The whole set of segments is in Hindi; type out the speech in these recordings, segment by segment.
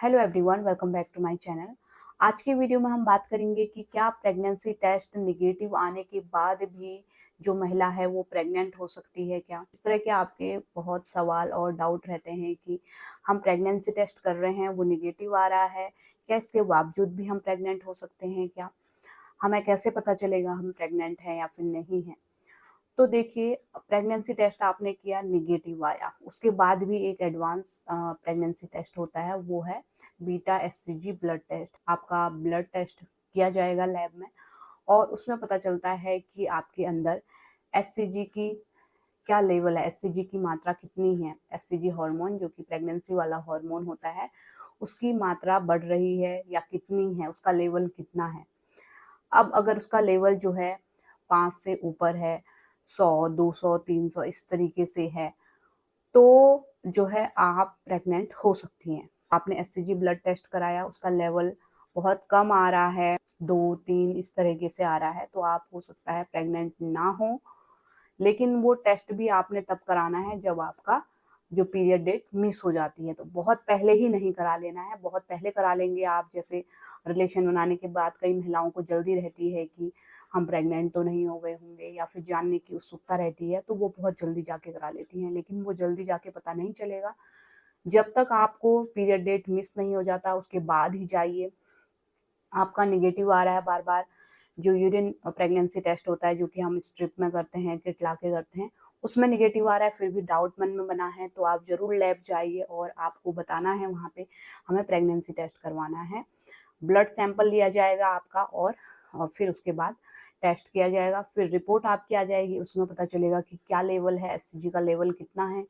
Hello everyone, welcome back to my channel. आज की वीडियो में हम बात करेंगे कि क्या प्रेगनेंसी टेस्ट नेगेटिव आने के बाद भी जो महिला है वो प्रेग्नेंट हो सकती है क्या। इस तरह के आपके बहुत सवाल और डाउट रहते हैं कि हम प्रेगनेंसी टेस्ट कर रहे हैं, वो नेगेटिव आ रहा है, क्या इसके बावजूद भी हम प्रेग्नेंट हो सकते हैं क्या, हमें कैसे पता चलेगा हम प्रेग्नेंट हैं या फिर नहीं है। तो देखिए, प्रेगनेंसी टेस्ट आपने किया, नेगेटिव आया, उसके बाद भी एक एडवांस प्रेगनेंसी टेस्ट होता है, वो है बीटा एससीजी ब्लड टेस्ट। आपका ब्लड टेस्ट किया जाएगा लैब में और उसमें पता चलता है कि आपके अंदर एससीजी की क्या लेवल है, एससीजी की मात्रा कितनी है। एससीजी हार्मोन जो कि प्रेगनेंसी वाला हार्मोन होता है, उसकी मात्रा बढ़ रही है या कितनी है, उसका लेवल कितना है। अब अगर उसका लेवल जो है 5 से ऊपर है, 100, 200, 300 इस तरीके से है, तो जो है आप प्रेग्नेंट हो सकती हैं। आपने एससीजी ब्लड टेस्ट कराया, उसका लेवल बहुत कम आ रहा है, 2-3 इस तरीके से आ रहा है, तो आप हो सकता है प्रेग्नेंट ना हो। लेकिन वो टेस्ट भी आपने तब कराना है जब आपका जो पीरियड डेट मिस हो जाती है, तो बहुत पहले ही नहीं करा लेना है। बहुत पहले करा लेंगे आप, जैसे रिलेशन बनाने के बाद कई महिलाओं को जल्दी रहती है कि हम प्रेग्नेंट तो नहीं हो गए होंगे, या फिर जानने की उत्सुकता रहती है, तो वो बहुत जल्दी जाके करा लेती हैं, लेकिन वो जल्दी जाके पता नहीं चलेगा। जब तक आपको पीरियड डेट मिस नहीं हो जाता उसके बाद ही जाइए। आपका नेगेटिव आ रहा है बार बार, जो यूरिन प्रेगनेंसी टेस्ट होता है जो कि हम स्ट्रिप में करते हैं, किट ला के करते हैं, उसमें नेगेटिव आ रहा है, फिर भी डाउट मन में बना है, तो आप जरूर लैब जाइए और आपको बताना है वहाँ पे हमें प्रेगनेंसी टेस्ट करवाना है। ब्लड सैंपल लिया जाएगा आपका और फिर उसके बाद टेस्ट किया जाएगा, फिर रिपोर्ट आपकी आ जाएगी, उसमें पता चलेगा कि क्या लेवल है, एससीजी का लेवल कितना है।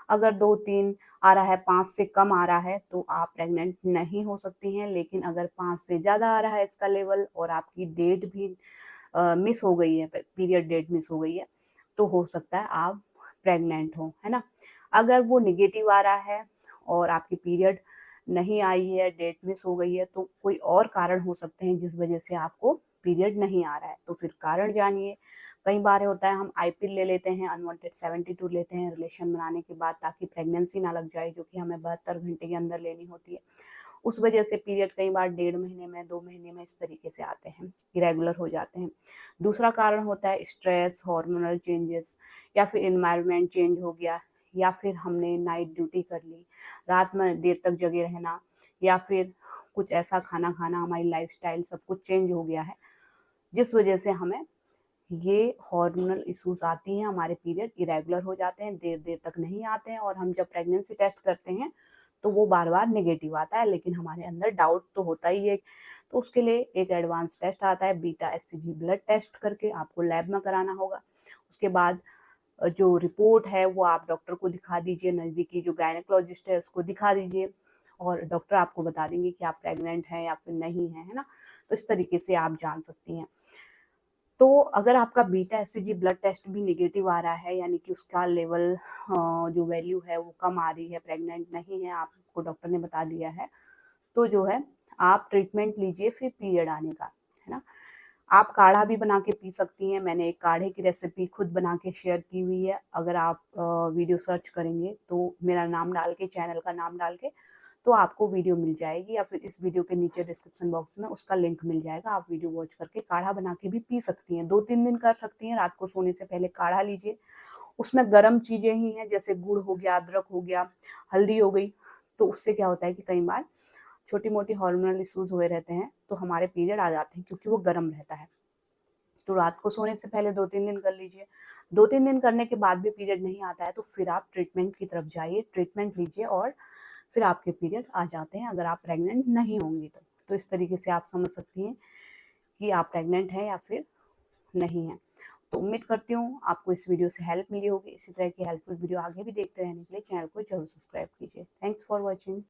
अगर 2-3 आ रहा है, 5 से कम आ रहा है, तो आप प्रेग्नेंट नहीं हो सकती हैं। लेकिन अगर 5 से ज़्यादा आ रहा है इसका लेवल और आपकी डेट भी मिस हो गई है, पीरियड डेट मिस हो गई है, तो हो सकता है आप प्रेग्नेंट हो, है ना। अगर वो नेगेटिव आ रहा है और आपकी पीरियड नहीं आई है, डेट मिस हो गई है, तो कोई और कारण हो सकते हैं जिस वजह से आपको पीरियड नहीं आ रहा है, तो फिर कारण जानिए। कई बार होता है हम आईपिल ले लेते हैं, अनवांटेड 72 लेते हैं रिलेशन बनाने के बाद, ताकि प्रेगनेंसी ना लग जाए, जो कि हमें 72 घंटे के अंदर लेनी होती है। उस वजह से पीरियड कई बार 1.5 महीने में, 2 महीने में इस तरीके से आते हैं, इरेगुलर हो जाते हैं। दूसरा कारण होता है स्ट्रेस, हार्मोनल चेंजेस, या फिर एनवायरनमेंट चेंज हो गया, या फिर हमने नाइट ड्यूटी कर ली, रात में देर तक जगे रहना, या फिर कुछ ऐसा खाना खाना, हमारी लाइफस्टाइल सब कुछ चेंज हो गया है, जिस वजह से हमें ये हार्मोनल इश्यूज आती हैं, हमारे पीरियड इरेगुलर हो जाते हैं, देर देर तक नहीं आते हैं, और हम जब प्रेगनेंसी टेस्ट करते हैं तो वो बार बार नेगेटिव आता है, लेकिन हमारे अंदर डाउट तो होता ही है। तो उसके लिए एक एडवांस टेस्ट आता है, बीटा एससीजी ब्लड टेस्ट करके आपको लैब में कराना होगा। उसके बाद जो रिपोर्ट है वो आप डॉक्टर को दिखा दीजिए, नज़दीकी जो गायनेकोलॉजिस्ट है उसको दिखा दीजिए, और डॉक्टर आपको बता देंगे कि आप प्रेग्नेंट हैं या फिर नहीं हैं, है ना। तो इस तरीके से आप जान सकती हैं। तो अगर आपका बीटा एससीजी ब्लड टेस्ट भी नेगेटिव आ रहा है, यानी कि उसका लेवल जो वैल्यू है वो कम आ रही है, प्रेग्नेंट नहीं है, आपको डॉक्टर ने बता दिया है, तो जो है आप ट्रीटमेंट लीजिए फिर पीरियड आने का, है ना। आप काढ़ा भी बना के पी सकती हैं, मैंने एक काढ़े की रेसिपी खुद बना के शेयर की हुई है। अगर आप वीडियो सर्च करेंगे तो मेरा नाम डाल के, चैनल का नाम डाल के, तो आपको वीडियो मिल जाएगी, या फिर इस वीडियो के नीचे डिस्क्रिप्शन बॉक्स में उसका लिंक मिल जाएगा। आप वीडियो वॉच करके काढ़ा बना के भी पी सकती हैं, 2-3 दिन कर सकती हैं। रात को सोने से पहले काढ़ा लीजिए, उसमें गर्म चीज़ें ही हैं, जैसे गुड़ हो गया, अदरक हो गया, हल्दी हो गई। तो उससे क्या होता है कि कई बार छोटी मोटी हार्मोनल इश्यूज हुए रहते हैं, तो हमारे पीरियड आ जाते हैं क्योंकि वो गर्म रहता है। तो रात को सोने से पहले 2-3 दिन कर लीजिए। 2-3 दिन करने के बाद भी पीरियड नहीं आता है, तो फिर आप ट्रीटमेंट की तरफ जाइए, ट्रीटमेंट लीजिए, और फिर आपके पीरियड आ जाते हैं, अगर आप प्रेग्नेंट नहीं होंगी तो। तो इस तरीके से आप समझ सकती हैं कि आप प्रेग्नेंट हैं या फिर नहीं हैं। तो उम्मीद करती हूँ आपको इस वीडियो से हेल्प मिली होगी। इसी तरह की हेल्पफुल वीडियो आगे भी देखते रहने के लिए चैनल को जरूर सब्सक्राइब कीजिए। Thanks for watching.